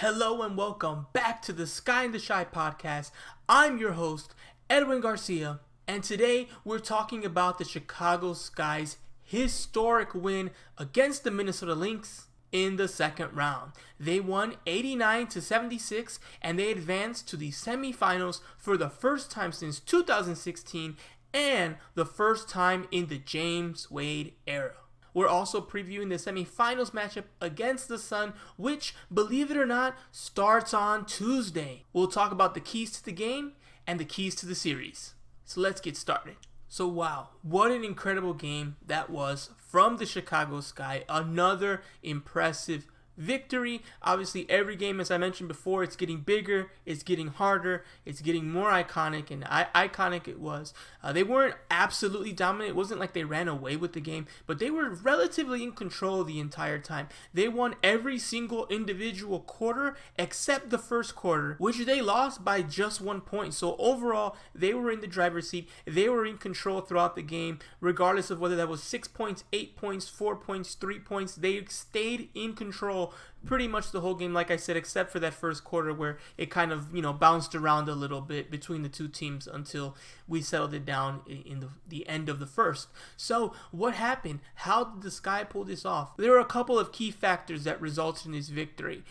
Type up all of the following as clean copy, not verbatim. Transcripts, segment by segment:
Hello and welcome back to the Sky and the Shy podcast. I'm your host, Edwin Garcia, and today we're talking about the Chicago Sky's historic win against the Minnesota Lynx in the second round. They won 89-76 and they advanced to the semifinals for the first time since 2016 and the first time in the James Wade era. We're also previewing the semifinals matchup against the Sun, which, believe it or not, starts on Tuesday. We'll talk about the keys to the game and the keys to the series. So let's get started. So wow, what an incredible game that was from the Chicago Sky. Another impressive victory. Obviously, every game, as I mentioned before, it's getting bigger, it's getting harder, it's getting more iconic, and iconic it was. They weren't absolutely dominant. It wasn't like they ran away with the game, but they were relatively in control the entire time. They won every single individual quarter except the first quarter, which they lost by just 1 point. So overall, they were in the driver's seat. They were in control throughout the game, regardless of whether that was 6 points, 8 points, 4 points, 3 points. They stayed in control pretty much the whole game, like I said, except for that first quarter where it kind of, bounced around a little bit between the two teams until we settled it down in the end of the first. So what happened? How did the Sky pull this off? There were a couple of key factors that resulted in this victory.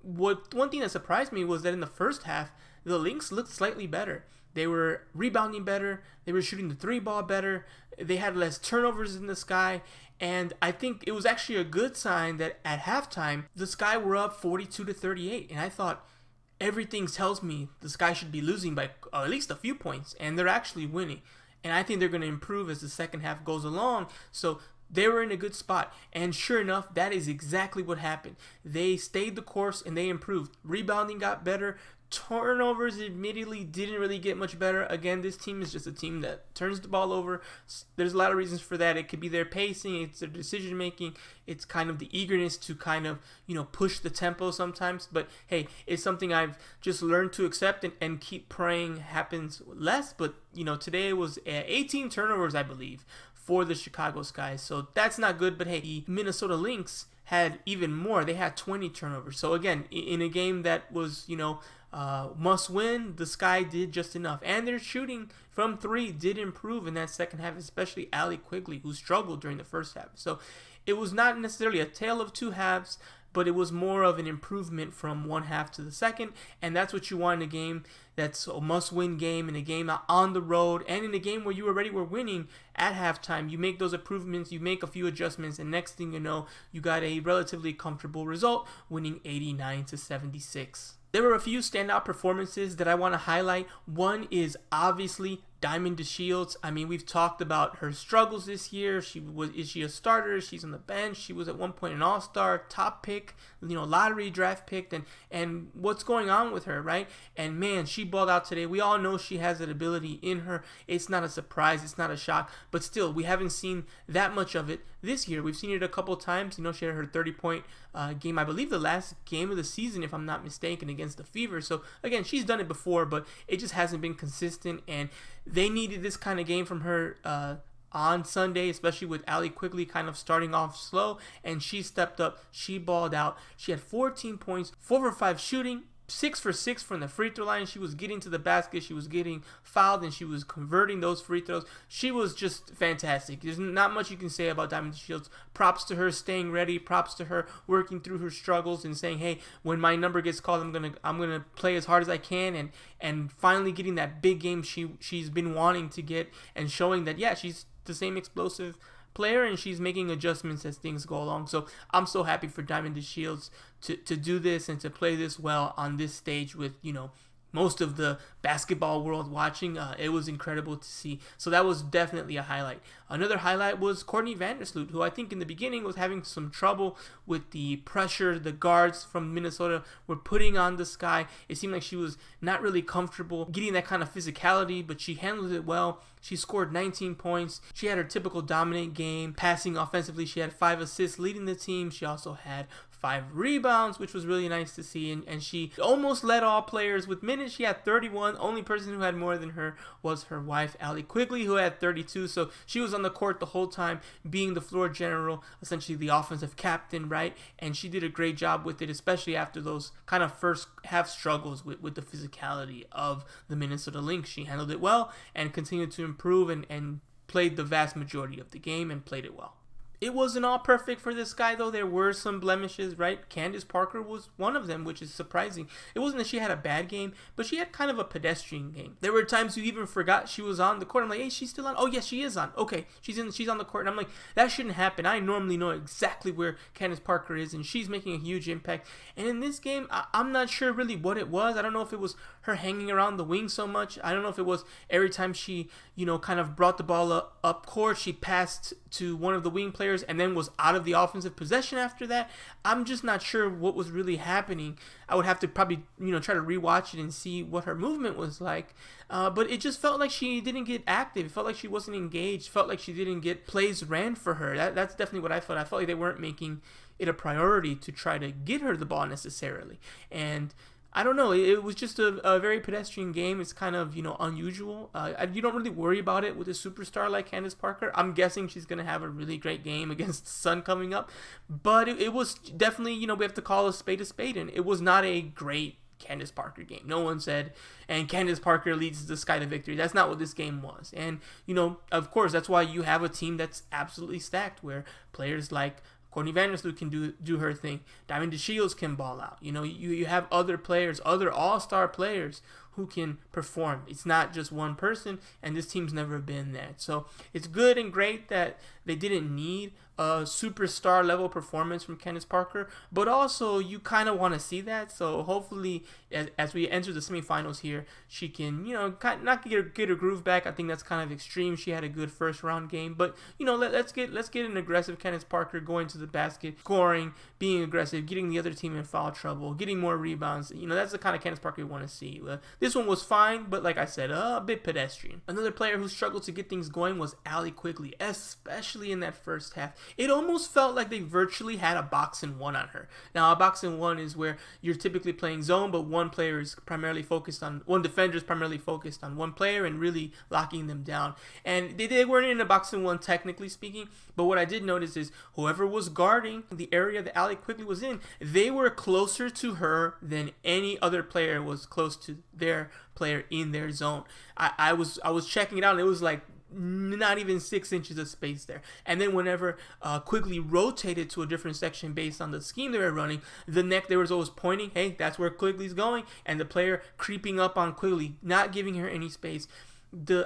One thing that surprised me was that in the first half, the Lynx looked slightly better. They were rebounding better. They were shooting the three ball better. They had less turnovers in the Sky. And I think it was actually a good sign that at halftime, the Sky were up 42-38. And I thought, everything tells me the Sky should be losing by at least a few points. And they're actually winning. And I think they're going to improve as the second half goes along. So they were in a good spot. And sure enough, that is exactly what happened. They stayed the course and they improved. Rebounding got better. Turnovers admittedly didn't really get much better. Again, this team is just a team that turns the ball over. There's a lot of reasons for that. It could be their pacing, it's their decision making, it's kind of the eagerness to kind of, push the tempo sometimes. But hey, it's something I've just learned to accept and keep praying happens less. But, today it was 18 turnovers, I believe, for the Chicago Sky. So that's not good. But hey, the Minnesota Lynx had even more. They had 20 turnovers. So again, in a game that was, must win, the Sky did just enough. And their shooting from three did improve in that second half, especially Allie Quigley, who struggled during the first half. So it was not necessarily a tale of two halves, but it was more of an improvement from one half to the second. And that's what you want in a game that's a must-win game, in a game on the road, and in a game where you already were winning at halftime. You make those improvements, you make a few adjustments, and next thing you know, you got a relatively comfortable result, winning 89-76. There were a few standout performances that I want to highlight. One is obviously Diamond DeShields. I mean, we've talked about her struggles this year. Is she a starter? She's on the bench. She was at one point an all-star, top pick, lottery draft picked, and what's going on with her, right? And man, she balled out today. We all know she has that ability in her. It's not a surprise. It's not a shock. But still, we haven't seen that much of it this year. We've seen it a couple times. She had her 30-point game, I believe the last game of the season, if I'm not mistaken, against the Fever. So again, she's done it before, but it just hasn't been consistent, and they needed this kind of game from her on Sunday, especially with Allie Quigley kind of starting off slow, and she stepped up. She balled out. She had 14 points, 4 for 5 shooting, 6 for 6 from the free throw line. She was getting to the basket. She was getting fouled, and she was converting those free throws. She was just fantastic. There's not much you can say about Diamond DeShields. Props to her staying ready. Props to her working through her struggles and saying, "Hey, when my number gets called, I'm gonna play as hard as I can," and finally getting that big game she's been wanting to get, and showing that she's the same explosive player and she's making adjustments as things go along. So I'm so happy for Diamond DeShields to do this and to play this well on this stage with most of the basketball world watching. It was incredible to see. So that was definitely a highlight. Another highlight was Courtney Vandersloot, who I think in the beginning was having some trouble with the pressure the guards from Minnesota were putting on the Sky. It seemed like she was not really comfortable getting that kind of physicality, but she handled it well. She scored 19 points. She had her typical dominant game. Passing offensively, she had 5 assists leading the team. She also had 5 rebounds, which was really nice to see. And she almost led all players with minutes. She had 31. Only person who had more than her was her wife, Allie Quigley, who had 32. So she was on the court the whole time, being the floor general, essentially the offensive captain, right? And she did a great job with it, especially after those kind of first half struggles with the physicality of the Minnesota Lynx. She handled it well and continued to improve and played the vast majority of the game and played it well. It wasn't all perfect for this guy, though. There were some blemishes, right? Candice Parker was one of them, which is surprising. It wasn't that she had a bad game, but she had kind of a pedestrian game. There were times you even forgot she was on the court. I'm like, hey, she's still on? Oh, yes, she is on. Okay, she's on the court. And I'm like, that shouldn't happen. I normally know exactly where Candice Parker is, and she's making a huge impact. And in this game, I'm not sure really what it was. I don't know if it was her hanging around the wing so much. I don't know if it was every time she, kind of brought the ball up court, she passed to one of the wing players and then was out of the offensive possession after that. I'm just not sure what was really happening. I would have to probably, try to rewatch it and see what her movement was like. But it just felt like she didn't get active. It felt like she wasn't engaged. Felt like she didn't get plays ran for her. That's definitely what I felt. I felt like they weren't making it a priority to try to get her the ball necessarily. And I don't know. It was just a very pedestrian game. It's kind of, unusual. You don't really worry about it with a superstar like Candice Parker. I'm guessing she's going to have a really great game against the Sun coming up. But it was definitely, we have to call a spade, and it was not a great Candice Parker game. No one said, and Candice Parker leads the Sky to victory. That's not what this game was. And, of course, that's why you have a team that's absolutely stacked, where players like Courtney Vandersloot can do her thing. Diamond DeShields can ball out. You have other players, other all-star players who can perform. It's not just one person, and this team's never been that. So it's good and great that they didn't need a superstar level performance from Candice Parker, but also you kind of want to see that. So hopefully, as we enter the semifinals here, she can, not get her groove back. I think that's kind of extreme. She had a good first round game, but let's get an aggressive Candice Parker going to the basket, scoring, being aggressive, getting the other team in foul trouble, getting more rebounds. That's the kind of Candice Parker we want to see. This one was fine, but like I said, a bit pedestrian. Another player who struggled to get things going was Allie Quigley, especially in that first half. It almost felt like they virtually had a box-and-1 on her. Now, a box-and-1 is where you're typically playing zone, but one defender is primarily focused on one player and really locking them down. And they weren't in a box-and-1 technically speaking, but what I did notice is whoever was guarding the area that Allie Quigley was in, they were closer to her than any other player was close to their player in their zone. I was checking it out, and it was like not even 6 inches of space there. And then whenever Quigley rotated to a different section based on the scheme they were running, there was always pointing, hey, that's where Quigley's going, and the player creeping up on Quigley, not giving her any space.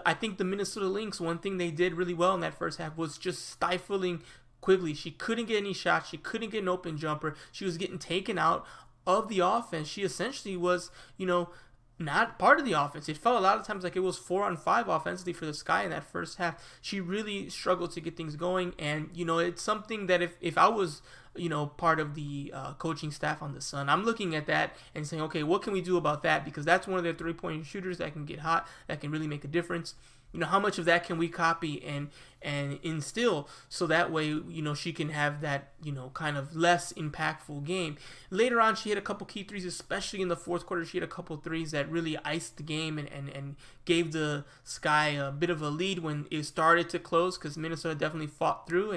I think the Minnesota Lynx, one thing they did really well in that first half was just stifling Quigley. She couldn't get any shots. She couldn't get an open jumper. She was getting taken out of the offense. She essentially was, not part of the offense. It felt a lot of times like it was 4-on-5 offensively for the Sky in that first half. She really struggled to get things going, and it's something that if I was part of the coaching staff on the Sun, I'm looking at that and saying, okay, what can we do about that? Because that's one of their 3-point shooters that can get hot, that can really make a difference. How much of that can we copy and instill so that way, she can have that, kind of less impactful game. Later on, she hit a couple key threes, especially in the fourth quarter. She hit a couple threes that really iced the game and gave the Sky a bit of a lead when it started to close, because Minnesota definitely fought through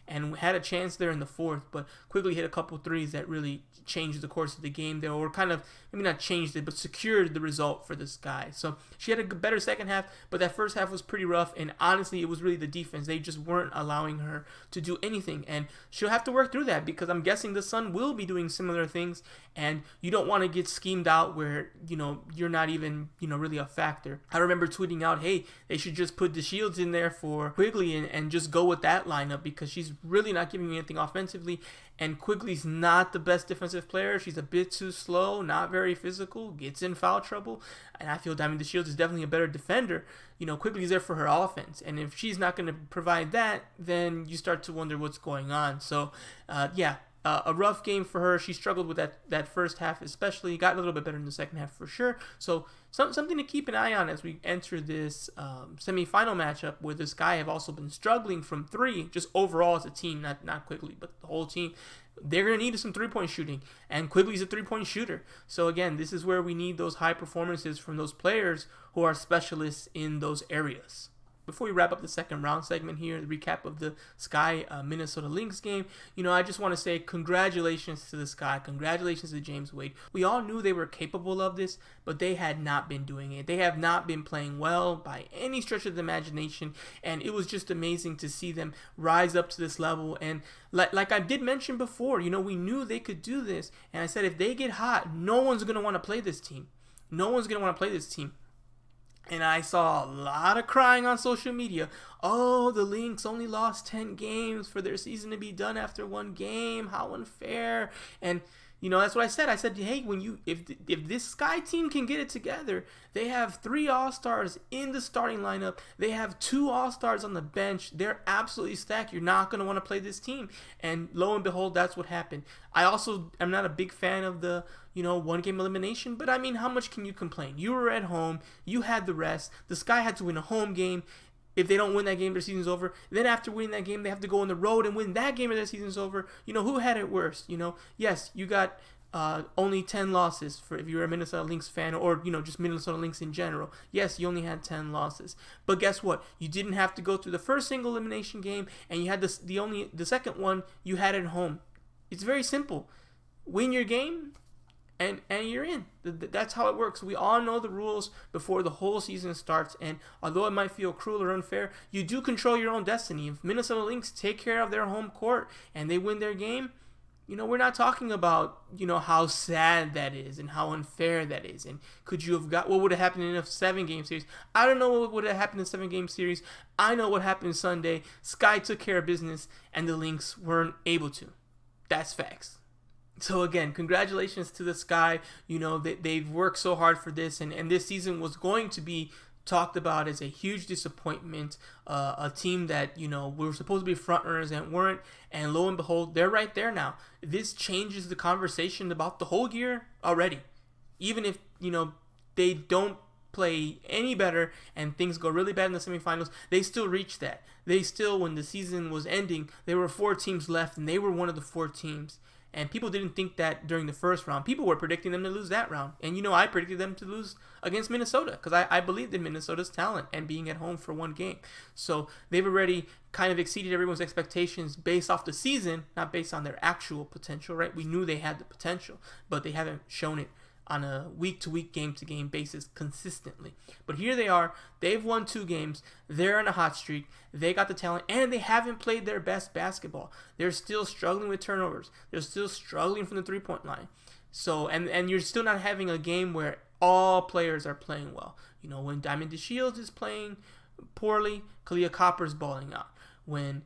and had a chance there in the fourth. But Quigley hit a couple threes that really changed the course of the game there, or kind of, maybe not changed it, but secured the result for the Sky. So she had a better second half, but that first half was pretty rough, and honestly, it was really the defense. They just weren't allowing her to do anything, and she'll have to work through that, because I'm guessing the Sun will be doing similar things, and you don't want to get schemed out where, you're not even, really a factor. I remember tweeting out, hey, they should just put DeShields in there for Quigley and just go with that lineup, because she's really not giving me anything offensively. And Quigley's not the best defensive player. She's a bit too slow, not very physical, gets in foul trouble. And I feel Diamond DeShields is definitely a better defender. Quigley's there for her offense. And if she's not going to provide that, then you start to wonder what's going on. So, a rough game for her. She struggled with that first half especially. Got a little bit better in the second half for sure. So something to keep an eye on as we enter this semifinal matchup, where the Sky have also been struggling from three, just overall as a team, not Quigley, but the whole team. they're going to need some three-point shooting, and Quigley's a three-point shooter. So again, this is where we need those high performances from those players who are specialists in those areas. Before we wrap up the second round segment here, the recap of the Sky Minnesota Lynx game, I just want to say congratulations to the Sky. Congratulations to James Wade. We all knew they were capable of this, but they had not been doing it. They have not been playing well by any stretch of the imagination, and it was just amazing to see them rise up to this level. And like I did mention before, we knew they could do this, and I said if they get hot, no one's going to want to play this team. No one's going to want to play this team. And I saw a lot of crying on social media. Oh, the Lynx only lost 10 games for their season to be done after one game. How unfair. And that's what I said. I said, hey, if this Sky team can get it together, they have 3 All-Stars in the starting lineup. They have 2 All-Stars on the bench. They're absolutely stacked. You're not going to want to play this team. And lo and behold, that's what happened. I also am not a big fan of the, one-game elimination. But, I mean, how much can you complain? You were at home. You had the rest. The Sky had to win a home game. If they don't win that game, their season's over. Then after winning that game, they have to go on the road and win that game, and their season's over. Who had it worse? Yes, you got only 10 losses for if you're a Minnesota Lynx fan, or just Minnesota Lynx in general. Yes, you only had 10 losses. But guess what? You didn't have to go through the first single elimination game, and you had the second one you had at home. It's very simple. Win your game, and you're in. That's how it works. We all know the rules before the whole season starts, and although it might feel cruel or unfair, you do control your own destiny. If Minnesota Lynx take care of their home court and they win their game, we're not talking about, how sad that is and how unfair that is. And could you have what would have happened in a 7-game series? I don't know what would have happened in a 7-game series. I know what happened Sunday. Sky took care of business, and the Lynx weren't able to. That's facts. So again, congratulations to the Sky. They've worked so hard for this, and this season was going to be talked about as a huge disappointment. A team that, were supposed to be frontrunners and weren't, and lo and behold, they're right there now. This changes the conversation about the whole year already. Even if, they don't play any better and things go really bad in the semifinals, they still reach that. They still, when the season was ending, there were 4 teams left, and they were one of the 4 teams. And people didn't think that during the first round. People were predicting them to lose that round. And, I predicted them to lose against Minnesota because I believed in Minnesota's talent and being at home for one game. So they've already kind of exceeded everyone's expectations based off the season, not based on their actual potential, right? We knew they had the potential, but they haven't shown it on a week-to-week, game-to-game basis consistently. But here they are. They've won 2 games. They're on a hot streak. They got the talent, and they haven't played their best basketball. They're still struggling with turnovers. They're still struggling from the three-point line. So, and you're still not having a game where all players are playing well. When Diamond DeShields is playing poorly, Kalia Copper's balling out. When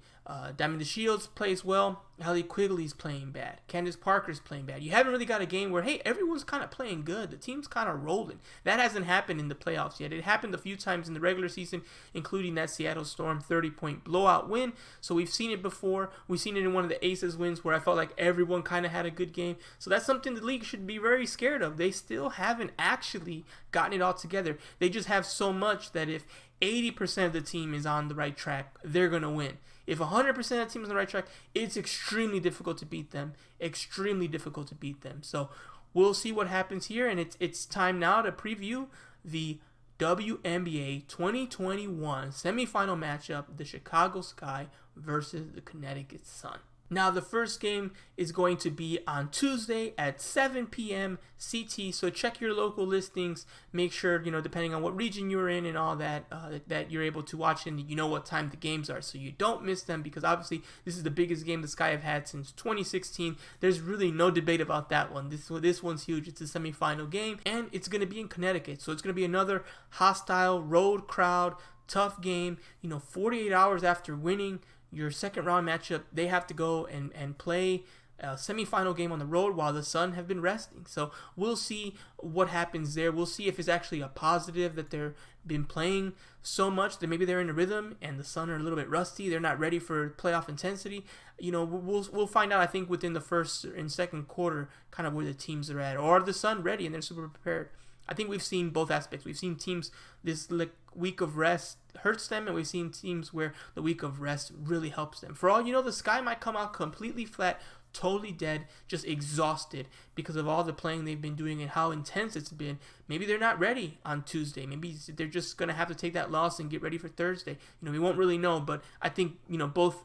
Diamond DeShields plays well, Hallie Quigley's playing bad. Candice Parker's playing bad. You haven't really got a game where, hey, everyone's kind of playing good. The team's kind of rolling. That hasn't happened in the playoffs yet. It happened a few times in the regular season, including that Seattle Storm 30-point blowout win. So we've seen it before. We've seen it in one of the Aces wins where I felt like everyone kind of had a good game. So that's something the league should be very scared of. They still haven't actually gotten it all together. They just have so much that if 80% of the team is on the right track, they're going to win. If 100% of the team is on the right track, it's extremely difficult to beat them. Extremely difficult to beat them. So we'll see what happens here, and it's time now to preview the WNBA 2021 semifinal matchup, the Chicago Sky versus the Connecticut Sun. Now, the first game is going to be on Tuesday at 7 p.m. CT, so check your local listings. Make sure, depending on what region you're in and all that, that you're able to watch and you know what time the games are so you don't miss them, because obviously this is the biggest game the Sky have had since 2016. There's really no debate about that one. This one's huge. It's a semifinal game, and it's going to be in Connecticut, so it's going to be another hostile road crowd, tough game. 48 hours after winning your second round matchup, they have to go and play a semifinal game on the road while the Sun have been resting. So we'll see what happens there. We'll see if it's actually a positive that they've been playing so much that maybe they're in a rhythm and the Sun are a little bit rusty. They're not ready for playoff intensity. We'll find out, I think, within the first and second quarter kind of where the teams are at. Or are the Sun ready and they're super prepared? I think we've seen both aspects. We've seen teams this week of rest hurts them, and we've seen teams where the week of rest really helps them. For all you know, the Sky might come out completely flat, totally dead, just exhausted because of all the playing they've been doing and how intense it's been. Maybe they're not ready on Tuesday. Maybe they're just going to have to take that loss and get ready for Thursday. We won't really know, but I think, both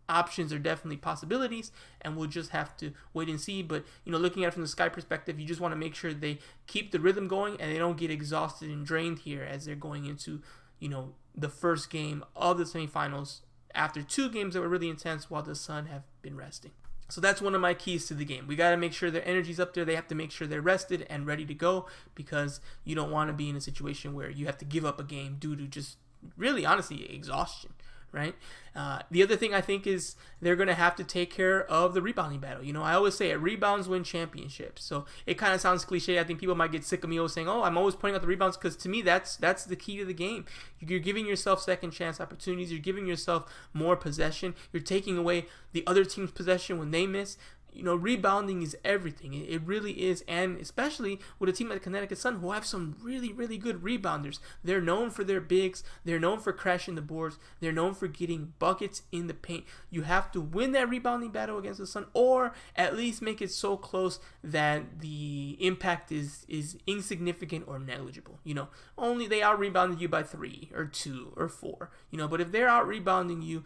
options are definitely possibilities, and we'll just have to wait and see. But looking at it from the Sky perspective, you just want to make sure they keep the rhythm going and they don't get exhausted and drained here as they're going into the first game of the semifinals after 2 games that were really intense while the Sun have been resting. So that's one of my keys to the game. We got to make sure their energy's up there. They have to make sure they're rested and ready to go, because you don't want to be in a situation where you have to give up a game due to just really, honestly, exhaustion. Right? The other thing I think is they're going to have to take care of the rebounding battle. I always say it, rebounds win championships. So it kind of sounds cliche. I think people might get sick of me always saying, I'm always pointing out the rebounds, because to me, that's the key to the game. You're giving yourself second chance opportunities. You're giving yourself more possession. You're taking away the other team's possession when they miss. Rebounding is everything. It really is, and especially with a team like the Connecticut Sun, who have some really, really good rebounders. They're known for their bigs. They're known for crashing the boards. They're known for getting buckets in the paint. You have to win that rebounding battle against the Sun, or at least make it so close that the impact is insignificant or negligible. Only they out-rebounded you by 3 or 2 or 4. But if they're out-rebounding you,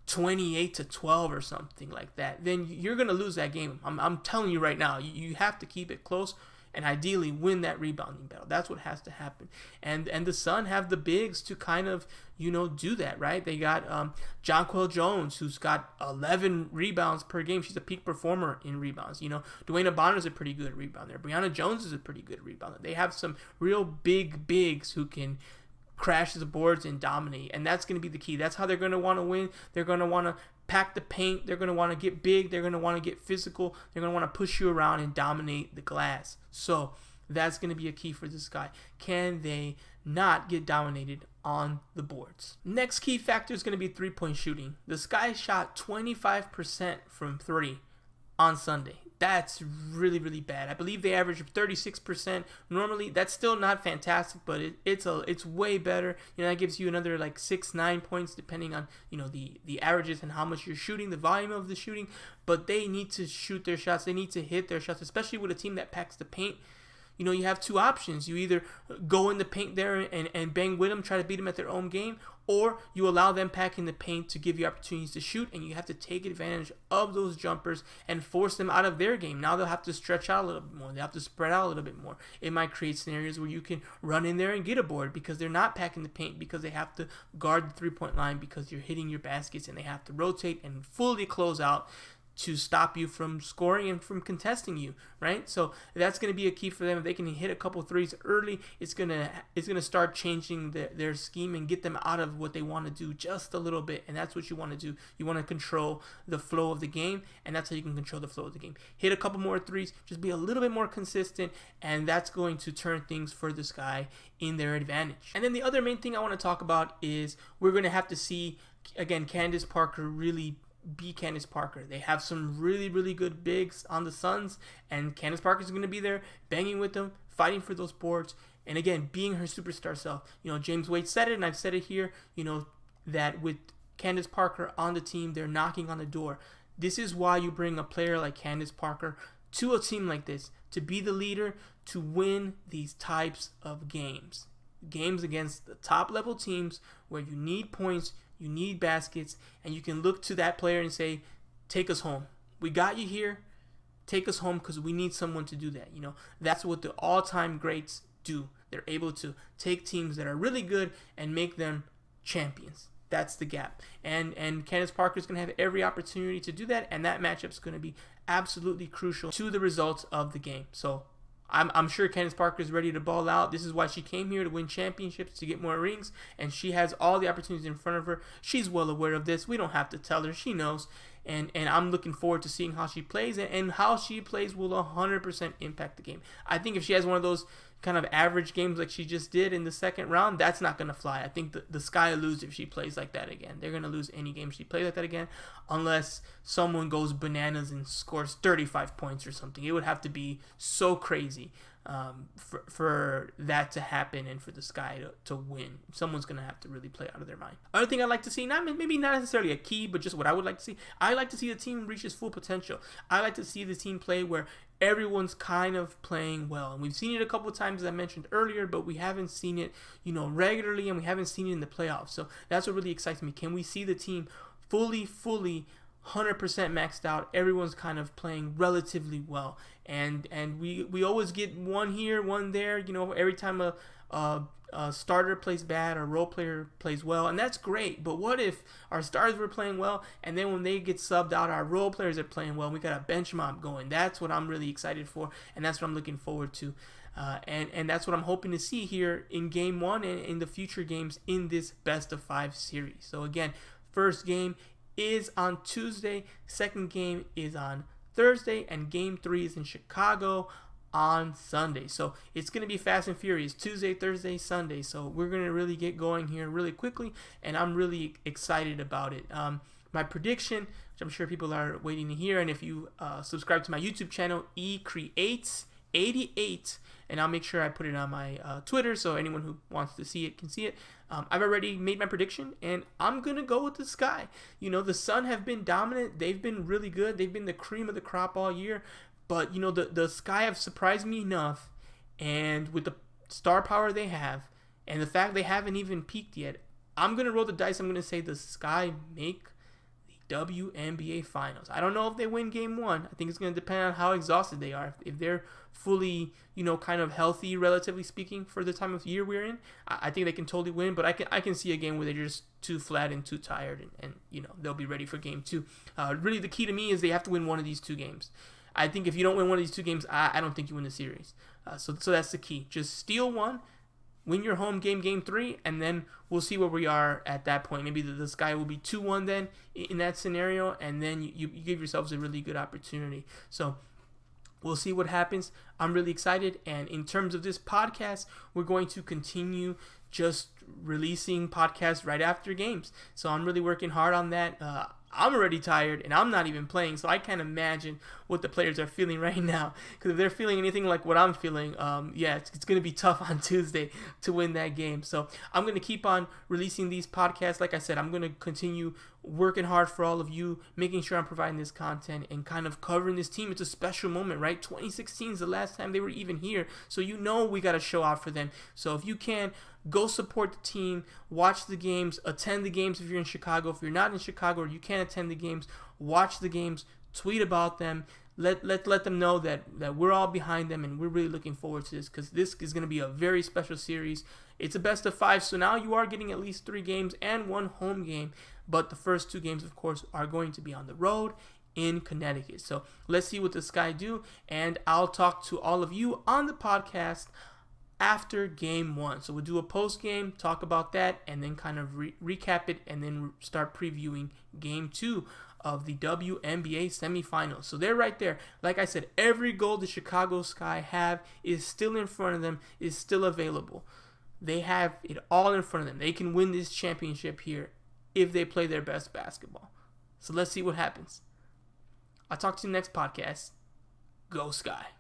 28-12 or something like that, then you're going to lose that game. I'm telling you right now, you have to keep it close and ideally win that rebounding battle. That's what has to happen. And the Sun have the bigs to kind of, do that, right? They got Jonquel Jones, who's got 11 rebounds per game. She's a peak performer in rebounds. Dwayna Bonner's a pretty good rebounder. Brianna Jones is a pretty good rebounder. They have some real big bigs who can crash the boards and dominate, and that's going to be the key. That's how they're going to want to win. They're going to want to pack the paint. They're going to want to get big. They're going to want to get physical. They're going to want to push you around and dominate the glass. So that's going to be a key for this guy. Can they not get dominated on the boards? Next key factor is going to be three-point shooting. The Sky shot 25% from 3 on Sunday. That's really, really bad. I believe they average 36% normally. That's still not fantastic, but it's way better. That gives you another like 6-9 points depending on the averages and how much you're shooting, the volume of the shooting. But they need to shoot their shots. They need to hit their shots, especially with a team that packs the paint. You have 2 options. You either go in the paint there and bang with them, try to beat them at their own game, or you allow them packing the paint to give you opportunities to shoot, and you have to take advantage of those jumpers and force them out of their game. Now they'll have to stretch out a little bit more. They have to spread out a little bit more. It might create scenarios where you can run in there and get a board because they're not packing the paint, because they have to guard the three-point line because you're hitting your baskets, and they have to rotate and fully close out to stop you from scoring and from contesting you, right? So that's going to be a key for them. If they can hit a couple threes early, it's gonna start changing their scheme and get them out of what they want to do just a little bit. And that's what you want to do. You want to control the flow of the game, and that's how you can control the flow of the game. Hit a couple more threes, just be a little bit more consistent, and that's going to turn things for this guy in their advantage. And then the other main thing I want to talk about is we're going to have to see, again, Candice Parker really be Candice Parker. They have some really, really good bigs on the Suns, and Candice Parker is going to be there banging with them, fighting for those boards, and again, being her superstar self. James Wade said it, and I've said it here, that with Candice Parker on the team, they're knocking on the door. This is why you bring a player like Candice Parker to a team like this, to be the leader, to win these types of games. Games against the top level teams where you need points, you need baskets, and you can look to that player and say, take us home. We got you here. Take us home, because we need someone to do that. That's what the all-time greats do. They're able to take teams that are really good and make them champions. That's the gap. And Candice Parker is going to have every opportunity to do that, and that matchup is going to be absolutely crucial to the results of the game. So I'm sure Candice Parker is ready to ball out. This is why she came here, to win championships, to get more rings, and she has all the opportunities in front of her. She's well aware of this. We don't have to tell her. She knows. And I'm looking forward to seeing how she plays, and how she plays will 100% impact the game. I think if she has one of those kind of average games like she just did in the second round, that's not going to fly. I think the Sky will lose if she plays like that again. They're going to lose any game she plays like that again, unless someone goes bananas and scores 35 points or something. It would have to be so crazy. for that to happen and for the Sky to win. Someone's going to have to really play out of their mind. Other thing I'd like to see, maybe not necessarily a key, but just what I would like to see, I like to see the team reach its full potential. I like to see the team play where everyone's kind of playing well. And we've seen it a couple of times, as I mentioned earlier, but we haven't seen it, regularly, and we haven't seen it in the playoffs. So that's what really excites me. Can we see the team fully 100% maxed out? Everyone's kind of playing relatively well, and we always get one here, one there. Every time a starter plays bad, or role player plays well, and that's great. But what if our stars were playing well, and then when they get subbed out, our role players are playing well, and we got a bench mob going? That's what I'm really excited for, and that's what I'm looking forward to. And that's what I'm hoping to see here in Game 1 and in the future games in this best of 5 series. So again, first game is on Tuesday, second game is on Thursday, and Game 3 is in Chicago on Sunday. So it's going to be fast and furious, Tuesday, Thursday, Sunday. So we're going to really get going here really quickly, and I'm really excited about it. My prediction, which I'm sure people are waiting to hear, and if you subscribe to my YouTube channel, eCreates88, and I'll make sure I put it on my Twitter so anyone who wants to see it can see it. I've already made my prediction, and I'm going to go with the Sky. The Sun have been dominant. They've been really good. They've been the cream of the crop all year. But, the Sky have surprised me enough, and with the star power they have, and the fact they haven't even peaked yet, I'm going to roll the dice. I'm going to say the Sky make the WNBA Finals. I don't know if they win Game 1. I think it's going to depend on how exhausted they are. If they're fully, kind of healthy, relatively speaking, for the time of year we're in, I think they can totally win. But I can see a game where they're just too flat and too tired, and they'll be ready for Game 2. Really, the key to me is they have to win one of these 2 games. I think if you don't win one of these 2 games, I don't think you win the series. So that's the key. Just steal one, win your home game, Game 3, and then we'll see where we are at that point. Maybe the Sky will be 2-1 then in that scenario, and then you give yourselves a really good opportunity. So we'll see what happens. I'm really excited, and in terms of this podcast, we're going to continue just releasing podcasts right after games. So I'm really working hard on that. I'm already tired, and I'm not even playing, so I can't imagine what the players are feeling right now. Because if they're feeling anything like what I'm feeling, it's going to be tough on Tuesday to win that game. So I'm going to keep on releasing these podcasts. Like I said, I'm going to continue working hard for all of you, making sure I'm providing this content and kind of covering this team. It's a special moment, right? 2016 is the last time they were even here, so we got to show out for them. So if you can, go support the team, watch the games, attend the games if you're in Chicago. If you're not in Chicago or you can't attend the games, watch the games, tweet about them. Let them know that we're all behind them, and we're really looking forward to this, because this is going to be a very special series. It's a best of 5, so now you are getting at least 3 games and 1 home game, but the first 2 games, of course, are going to be on the road in Connecticut. So let's see what the Sky do, and I'll talk to all of you on the podcast after Game 1. So we'll do a post game, talk about that, and then kind of recap it, and then start previewing Game 2 of the WNBA semifinals. So they're right there. Like I said, every goal the Chicago Sky have is still in front of them, is still available. They have it all in front of them. They can win this championship here if they play their best basketball. So let's see what happens. I'll talk to you next podcast. Go Sky.